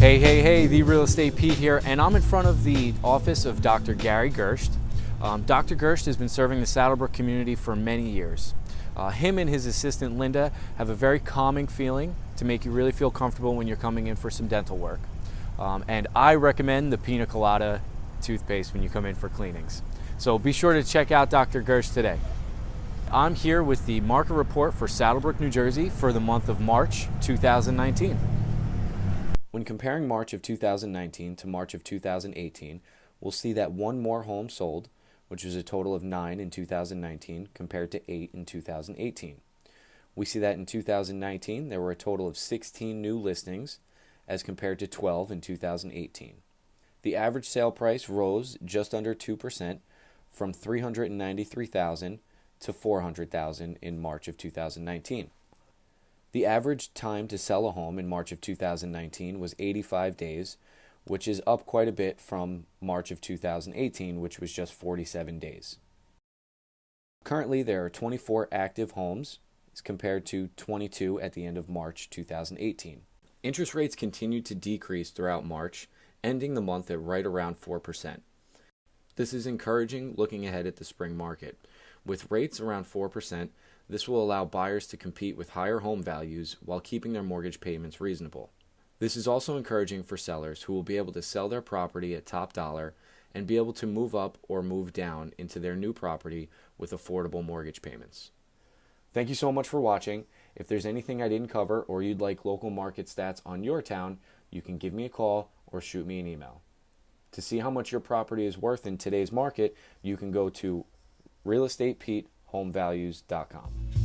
Hey, The Real Estate Pete here, and I'm in front of the office of Dr. Gary Gerst. Dr. Gerst has been serving the Saddle Brook community for many years. Him and his assistant Linda have a very calming feeling to make you really feel comfortable when you're coming in for some dental work. And I recommend the Pina Colada toothpaste when you come in for cleanings. So be sure to check out Dr. Gerst today. I'm here with the market report for Saddle Brook, New Jersey for the month of March 2019. When comparing March of 2019 to March of 2018, we'll see that one more home sold, which was a total of 9 in 2019 compared to 8 in 2018. We see that in 2019 there were a total of 16 new listings as compared to 12 in 2018. The average sale price rose just under 2% from $393,000 to $400,000 in March of 2019. The average time to sell a home in March of 2019 was 85 days, which is up quite a bit from March of 2018, which was just 47 days. Currently, there are 24 active homes as compared to 22 at the end of March 2018. Interest rates continued to decrease throughout March, ending the month at right around 4%. This is encouraging looking ahead at the spring market. With rates around 4%, this will allow buyers to compete with higher home values while keeping their mortgage payments reasonable. This is also encouraging for sellers who will be able to sell their property at top dollar and be able to move up or move down into their new property with affordable mortgage payments. Thank you so much for watching. If there's anything I didn't cover or you'd like local market stats on your town, you can give me a call or shoot me an email. To see how much your property is worth in today's market, you can go to realestatepetehomevalues.com.